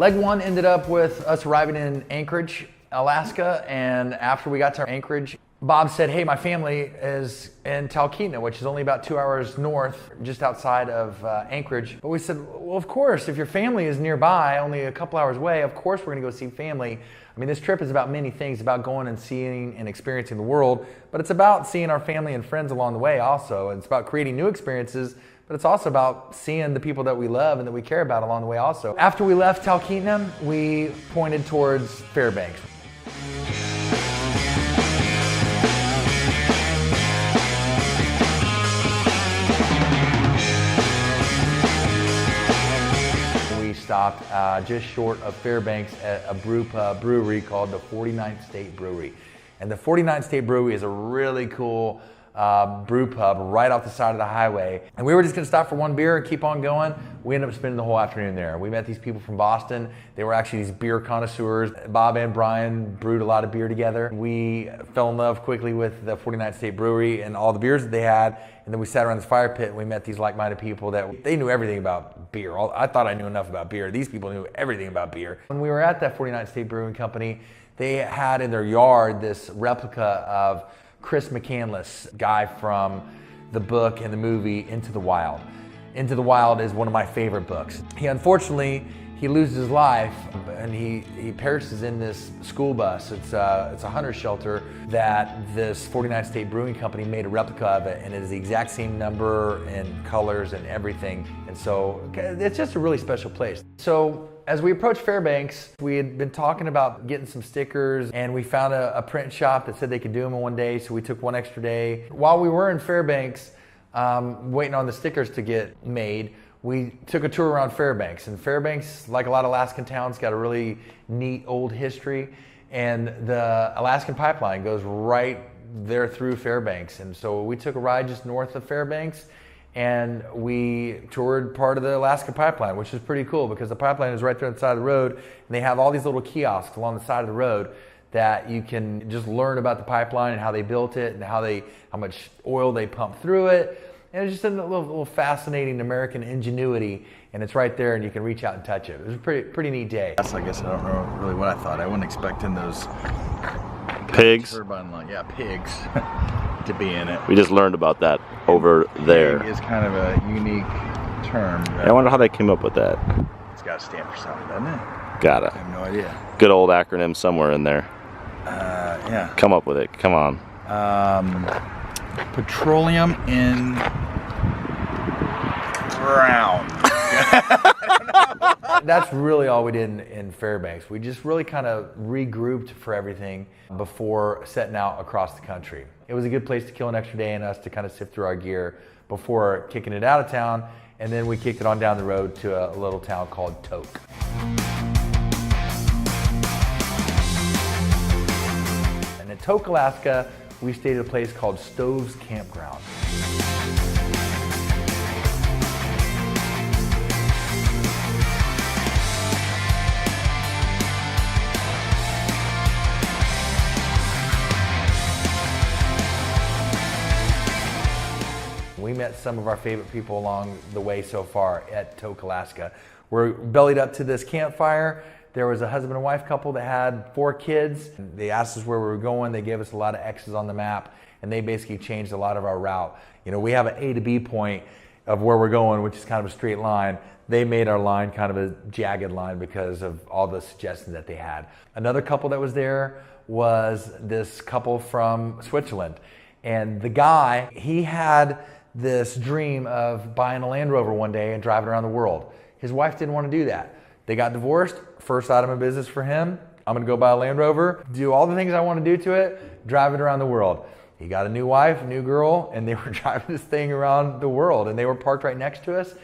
Leg one ended up with us arriving in Anchorage, Alaska, and after we got to Anchorage, Bob said, hey, my family is in Talkeetna, which is only about 2 hours north, just outside of Anchorage. But we said, well, of course, if your family is nearby, only a couple hours away, of course we're gonna go see family. I mean, this trip is about many things, about going and seeing and experiencing the world, but it's about seeing our family and friends along the way also. And it's about creating new experiences, but it's also about seeing the people that we love and that we care about along the way also. After we left Talkeetna, we pointed towards Fairbanks. Stopped just short of Fairbanks at a brewery called the 49th State Brewery. And the 49th State Brewery is a really cool brew pub right off the side of the highway. And we were just gonna stop for one beer and keep on going. We ended up spending the whole afternoon there. We met these people from Boston. They were actually these beer connoisseurs. Bob and Brian brewed a lot of beer together. We fell in love quickly with the 49th State Brewery and all the beers that they had. And then we sat around this fire pit and we met these like-minded people that they knew everything about beer. I thought I knew enough about beer. These people knew everything about beer. When we were at that 49th State Brewing Company, they had in their yard this replica of Chris McCandless, guy from the book and the movie Into the Wild. Into the Wild is one of my favorite books. Unfortunately, he loses his life and he perishes in this school bus. It's a hunter shelter that this 49th State Brewing Company made a replica of it, and it is the exact same number and colors and everything. And so it's just a really special place. So as we approached Fairbanks, we had been talking about getting some stickers, and we found a print shop that said they could do them in one day, so we took one extra day. While we were in Fairbanks, waiting on the stickers to get made, we took a tour around Fairbanks. And Fairbanks, like a lot of Alaskan towns, got a really neat old history. And the Alaskan pipeline goes right there through Fairbanks. And so we took a ride just north of Fairbanks, and we toured part of the Alaska pipeline, which is pretty cool because the pipeline is right there on the side of the road. And they have all these little kiosks along the side of the road that you can just learn about the pipeline and how they built it and how much oil they pump through it. And it's just a little fascinating American ingenuity, and it's right there and you can reach out and touch it. It was a pretty neat day. I guess I don't know really what I thought. I wasn't expecting those pigs. Yeah, pigs to be in it. We just learned about that over there. Pig is kind of a unique term. I wonder how they came up with that. It's got to stand for something, doesn't it? Gotta. I have no idea. Good old acronym somewhere in there. Yeah. Come up with it. Come on. Petroleum in ground. That's really all we did in Fairbanks. We just really kind of regrouped for everything before setting out across the country. It was a good place to kill an extra day and us to kind of sift through our gear before kicking it out of town, and then we kicked it on down the road to a little town called Tok. And in Tok, Alaska, we stayed at a place called Stove's Campground. We met some of our favorite people along the way so far at Tok, Alaska. We're bellied up to this campfire. There was a husband and wife couple that had 4 kids. They asked us where we were going. They gave us a lot of X's on the map, and they basically changed a lot of our route. You know, we have an A to B point of where we're going, which is kind of a straight line. They made our line kind of a jagged line because of all the suggestions that they had. Another couple that was there was this couple from Switzerland. And the guy, he had this dream of buying a Land Rover one day and driving around the world. His wife didn't want to do that. They got divorced. First item of business for him, I'm gonna go buy a Land Rover, do all the things I want to do to it, drive it around the world. He got a new wife, a new girl, and they were driving this thing around the world, and they were parked right next to us.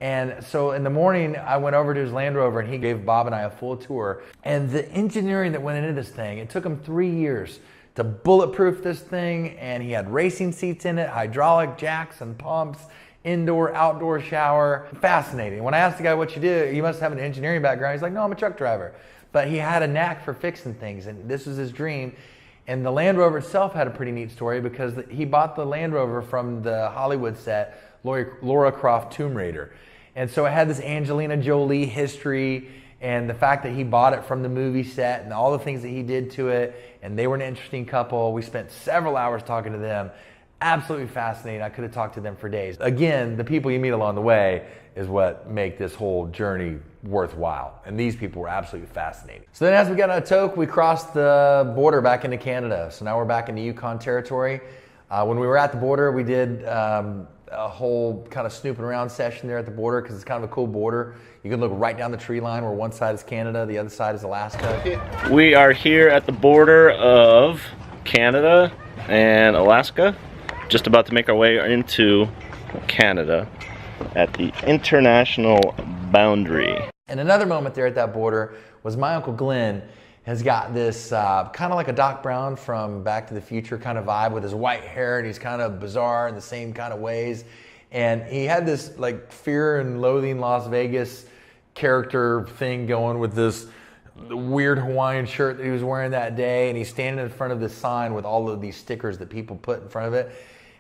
And so in the morning, I went over to his Land Rover, and he gave Bob and I a full tour. And the engineering that went into this thing, it took him 3 years to bulletproof this thing, and he had racing seats in it, hydraulic jacks and pumps, indoor, outdoor shower. Fascinating. When I asked the guy what you do, you must have an engineering background. He's like, no, I'm a truck driver. But he had a knack for fixing things, and this was his dream. And the Land Rover itself had a pretty neat story because he bought the Land Rover from the Hollywood set, Laura Croft Tomb Raider. And so it had this Angelina Jolie history, And the fact that he bought it from the movie set and all the things that he did to it, and they were an interesting couple. We spent several hours talking to them. Absolutely fascinating. I could have talked to them for days. Again, the people you meet along the way is what make this whole journey worthwhile. And these people were absolutely fascinating. So then as we got out of Tok, we crossed the border back into Canada. So now we're back in the Yukon Territory. When we were at the border, we did a whole kind of snooping around session there at the border because it's kind of a cool border. You can look right down the tree line where one side is Canada, the other side is Alaska. We are here at the border of Canada and Alaska, just about to make our way into Canada at the international boundary. And another moment there at that border was my Uncle Glenn has got this kind of like a Doc Brown from Back to the Future kind of vibe with his white hair, and he's kind of bizarre in the same kind of ways. And he had this like Fear and Loathing Las Vegas character thing going with this weird Hawaiian shirt that he was wearing that day, and he's standing in front of this sign with all of these stickers that people put in front of it.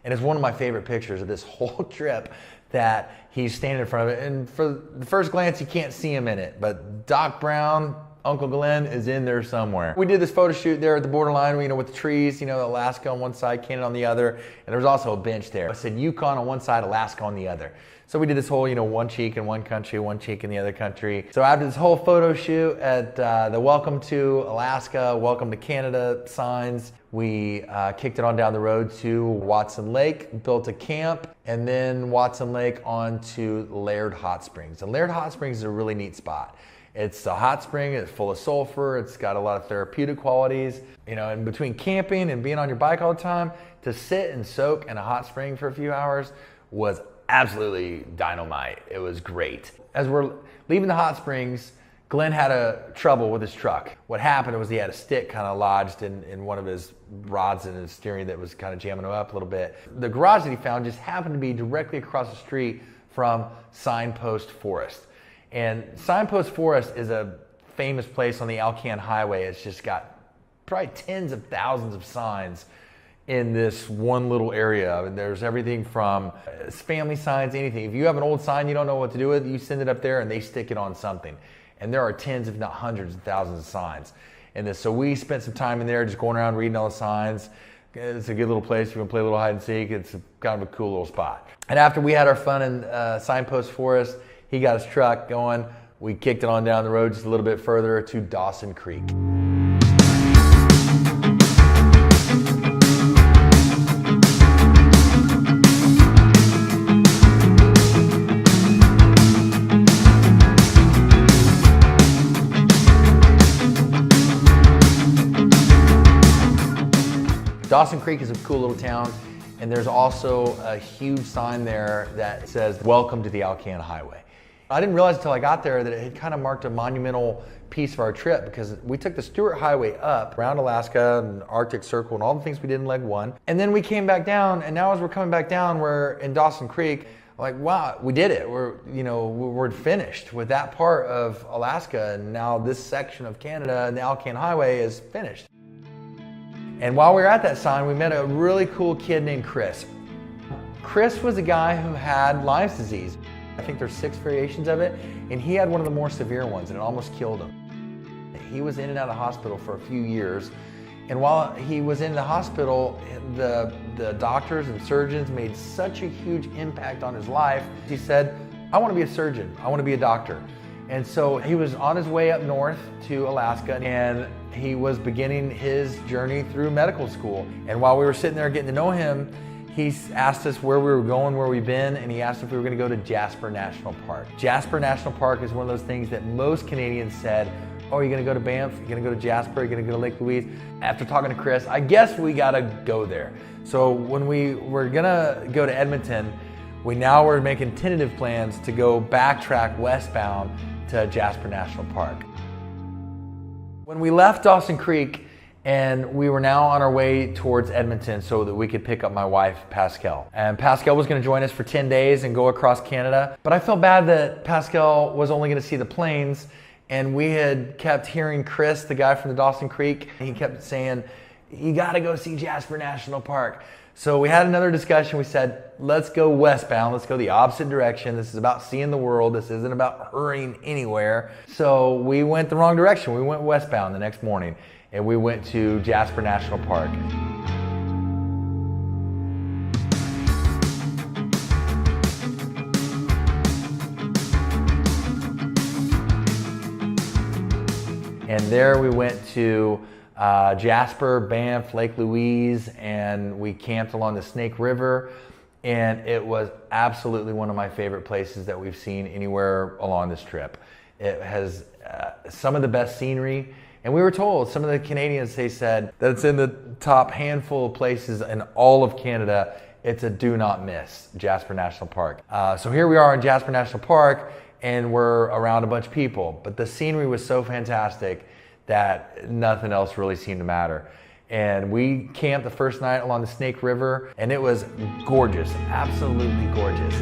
And it's one of my favorite pictures of this whole trip that he's standing in front of it. And for the first glance, you can't see him in it, but Doc Brown, Uncle Glenn is in there somewhere. We did this photo shoot there at the borderline, with the trees, Alaska on one side, Canada on the other, and there was also a bench there. I said Yukon on one side, Alaska on the other. So we did this whole, one cheek in one country, one cheek in the other country. So after this whole photo shoot at the Welcome to Alaska, Welcome to Canada signs, we kicked it on down the road to Watson Lake, built a camp, and then Watson Lake on to Laird Hot Springs. And Laird Hot Springs is a really neat spot. It's a hot spring, it's full of sulfur, it's got a lot of therapeutic qualities. And between camping and being on your bike all the time, to sit and soak in a hot spring for a few hours was absolutely dynamite. It was great. As we're leaving the hot springs, Glenn had a trouble with his truck. What happened was he had a stick kind of lodged in one of his rods in his steering that was kind of jamming him up a little bit. The garage that he found just happened to be directly across the street from Signpost Forest. And Signpost Forest is a famous place on the Alcan Highway. It's just got probably tens of thousands of signs in this one little area. And there's everything from family signs, anything. If you have an old sign you don't know what to do with, you send it up there and they stick it on something. And there are tens, if not hundreds of thousands of signs in this. So we spent some time in there just going around reading all the signs. It's a good little place. If you want to play a little hide and seek, it's kind of a cool little spot. And after we had our fun in Signpost Forest, he got his truck going. We kicked it on down the road just a little bit further to Dawson Creek. Dawson Creek is a cool little town, and there's also a huge sign there that says, "Welcome to the Alcan Highway." I didn't realize until I got there that it had kind of marked a monumental piece of our trip, because we took the Stewart Highway up around Alaska and Arctic Circle and all the things we did in leg one. And then we came back down, and now as we're coming back down, we're in Dawson Creek. Like, wow, we did it. We're finished with that part of Alaska, and now this section of Canada and the Alcan Highway is finished. And while we were at that sign, we met a really cool kid named Chris. Chris was a guy who had Lyme's disease. I think there's 6 variations of it, and he had one of the more severe ones, and it almost killed him. He was in and out of hospital for a few years, and while he was in the hospital, the doctors and surgeons made such a huge impact on his life. He said, "I want to be a surgeon. I want to be a doctor." And so he was on his way up north to Alaska, and he was beginning his journey through medical school. And while we were sitting there getting to know him, he asked us where we were going, where we've been, and he asked if we were going to go to Jasper National Park. Jasper National Park is one of those things that most Canadians said, "Oh, you're going to go to Banff? You're going to go to Jasper? You're going to go to Lake Louise?" After talking to Chris, I guess we got to go there. So when we were going to go to Edmonton, we now were making tentative plans to go backtrack westbound to Jasper National Park. When we left Dawson Creek, and we were now on our way towards Edmonton so that we could pick up my wife, Pascal. And Pascal was going to join us for 10 days and go across Canada. But I felt bad that Pascal was only going to see the plains, and we had kept hearing Chris, the guy from the Dawson Creek, he kept saying, you got to go see Jasper National Park. So we had another discussion. We said, let's go westbound. Let's go the opposite direction. This is about seeing the world. This isn't about hurrying anywhere. So we went the wrong direction. We went westbound the next morning, and we went to Jasper National Park. And there we went to Jasper, Banff, Lake Louise, and we camped along the Snake River. And it was absolutely one of my favorite places that we've seen anywhere along this trip. It has some of the best scenery. And we were told, some of the Canadians, they said that it's in the top handful of places in all of Canada. It's a do not miss, Jasper National Park. So here we are in Jasper National Park, and we're around a bunch of people. But the scenery was so fantastic that nothing else really seemed to matter. And we camped the first night along the Snake River, and it was gorgeous, absolutely gorgeous.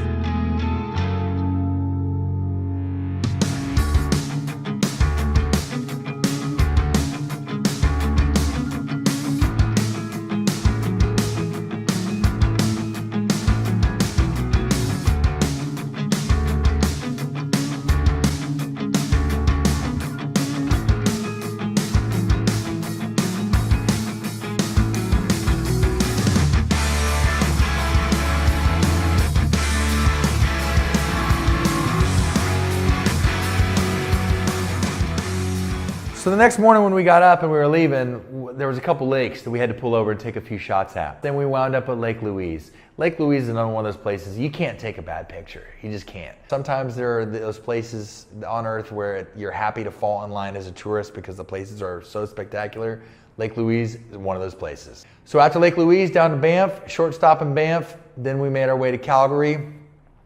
So the next morning when we got up and we were leaving, there was a couple lakes that we had to pull over and take a few shots at. Then we wound up at Lake Louise. Lake Louise is another one of those places you can't take a bad picture. You just can't. Sometimes there are those places on earth where you're happy to fall in line as a tourist because the places are so spectacular. Lake Louise is one of those places. So after Lake Louise, down to Banff, short stop in Banff. Then we made our way to Calgary.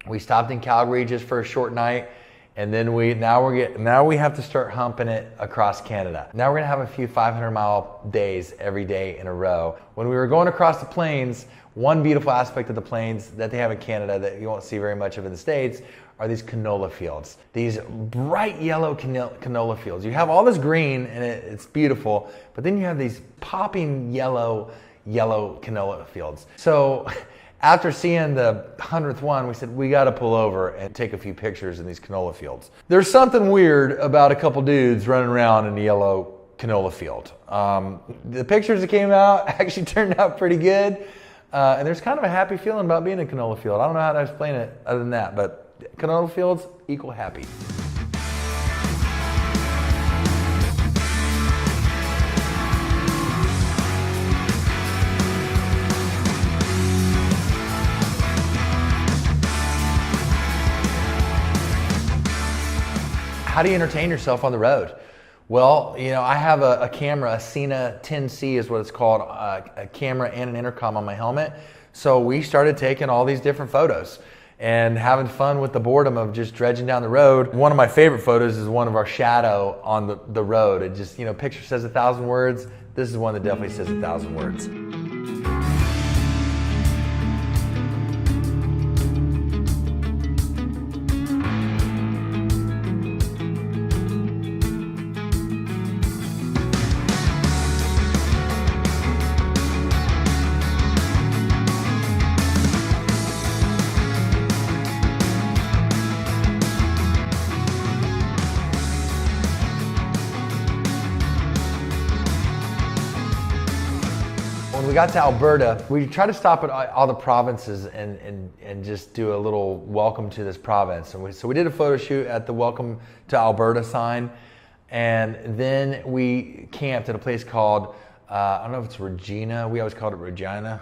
We stopped in Calgary just for a short night. And then now we have to start humping it across Canada. Now we're gonna have a few 500-mile days every day in a row. When we were going across the plains, one beautiful aspect of the plains that they have in Canada that you won't see very much of in the States are these canola fields. These bright yellow canola fields. You have all this green and it's beautiful, but then you have these popping yellow canola fields. So after seeing the 100th one, we said, we got to pull over and take a few pictures in these canola fields. There's something weird about a couple dudes running around in the yellow canola field. The pictures that came out actually turned out pretty good. And there's kind of a happy feeling about being in a canola field. I don't know how to explain it other than that, but canola fields equal happy. How do you entertain yourself on the road? Well, you know, I have a camera, a Sena 10C is what it's called, a camera and an intercom on my helmet. So we started taking all these different photos and having fun with the boredom of just dredging down the road. One of my favorite photos is one of our shadow on the road. It just, you know, picture says 1,000 words. This is one that definitely says 1,000 words. When we got to Alberta, we tried to stop at all the provinces and just do a little welcome to this province. And so we did a photo shoot at the Welcome to Alberta sign. And then we camped at a place called, I don't know if it's Regina. We always called it Regina,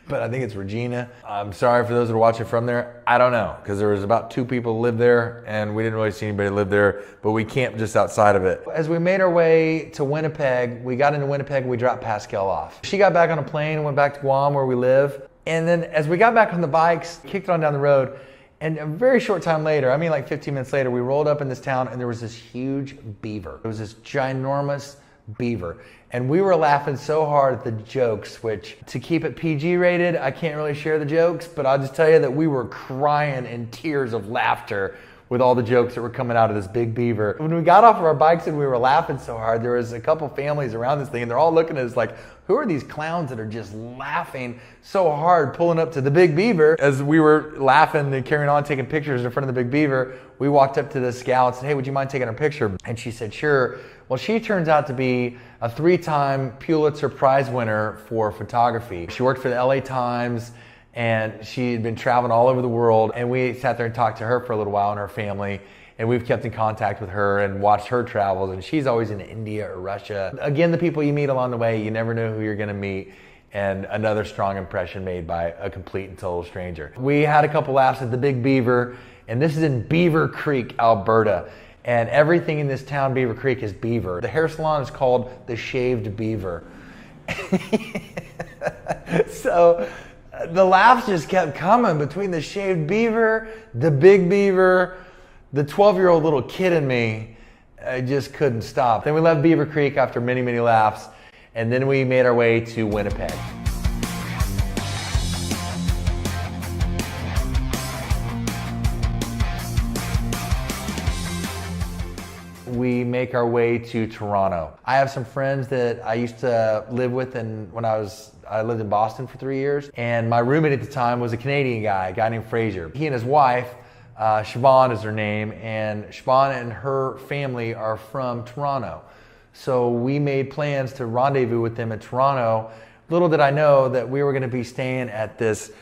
but I think it's Regina. I'm sorry for those that are watching from there. I don't know, because there was about 2 people who lived there and we didn't really see anybody live there, but we camped just outside of it. As we made our way to Winnipeg, we got into Winnipeg and we dropped Pascal off. She got back on a plane and went back to Guam where we live. And then as we got back on the bikes, kicked on down the road, and a very short time later, I mean like 15 minutes later, we rolled up in this town and there was this huge beaver. It was this ginormous beaver. And we were laughing so hard at the jokes, which to keep it PG rated, I can't really share the jokes, but I'll just tell you that we were crying in tears of laughter with all the jokes that were coming out of this big beaver. When we got off of our bikes and we were laughing so hard, there was a couple families around this thing and they're all looking at us like, who are these clowns that are just laughing so hard pulling up to the big beaver? As we were laughing and carrying on taking pictures in front of the big beaver, we walked up to the scout and said, hey, would you mind taking a picture? And she said, sure. Well, she turns out to be a 3-time Pulitzer Prize winner for photography. She worked for the LA Times and she had been traveling all over the world. And we sat there and talked to her for a little while and her family. And we've kept in contact with her and watched her travels. And she's always in India or Russia. Again, the people you meet along the way, you never know who you're gonna meet. And another strong impression made by a complete and total stranger. We had a couple laughs at the Big Beaver, and this is in Beaver Creek, Alberta. And everything in this town, Beaver Creek, is beaver. The hair salon is called the Shaved Beaver. So the laughs just kept coming between the Shaved Beaver, the Big Beaver, the 12-year-old little kid in me. I just couldn't stop. Then we left Beaver Creek after many, many laughs, and then we made our way to Winnipeg. We make our way to Toronto. I have some friends that I used to live with, and I lived in Boston for 3 years, and my roommate at the time was a Canadian guy, a guy named Fraser. He and his wife, Siobhan is her name, and Siobhan and her family are from Toronto. So we made plans to rendezvous with them in Toronto. Little did I know that we were gonna be staying at this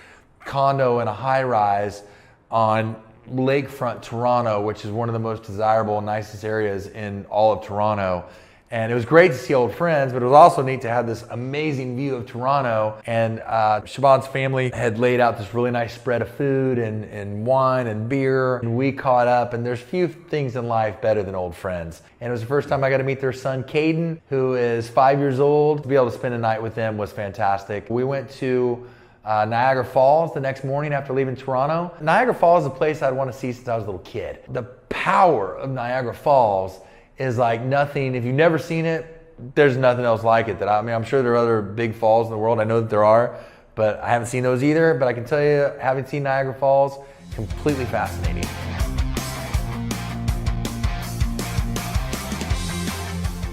condo in a high-rise on lakefront Toronto, which is one of the most desirable and nicest areas in all of Toronto. And it was great to see old friends, but it was also neat to have this amazing view of Toronto. And Siobhan's family had laid out this really nice spread of food and wine and beer. And we caught up, and there's few things in life better than old friends. And it was the first time I got to meet their son, Caden, who is 5 years old. To be able to spend a night with them was fantastic. We went to Niagara Falls the next morning after leaving Toronto. Niagara Falls is a place I'd want to see since I was a little kid. The power of Niagara Falls is like nothing. If you've never seen it, there's nothing else like it. I'm sure there are other big falls in the world. I know that there are, but I haven't seen those either. But I can tell you, having seen Niagara Falls, completely fascinating.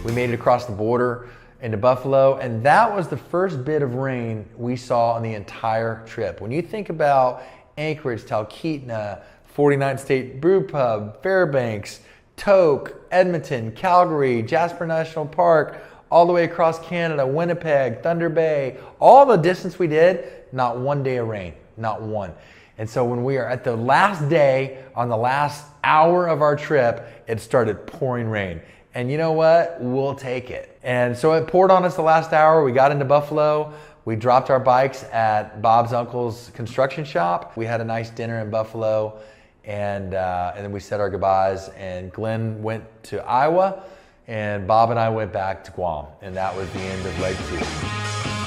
We made it across the border into Buffalo, and that was the first bit of rain we saw on the entire trip. When you think about Anchorage, Talkeetna, 49th State Brew Pub, Fairbanks, Tok, Edmonton, Calgary, Jasper National Park, all the way across Canada, Winnipeg, Thunder Bay, all the distance we did, not one day of rain, not one. And so when we are at the last day, on the last hour of our trip, it started pouring rain. And you know what? We'll take it. And so it poured on us the last hour. We got into Buffalo. We dropped our bikes at Bob's uncle's construction shop. We had a nice dinner in Buffalo, and then we said our goodbyes. And Glenn went to Iowa, and Bob and I went back to Guam. And that was the end of leg 2.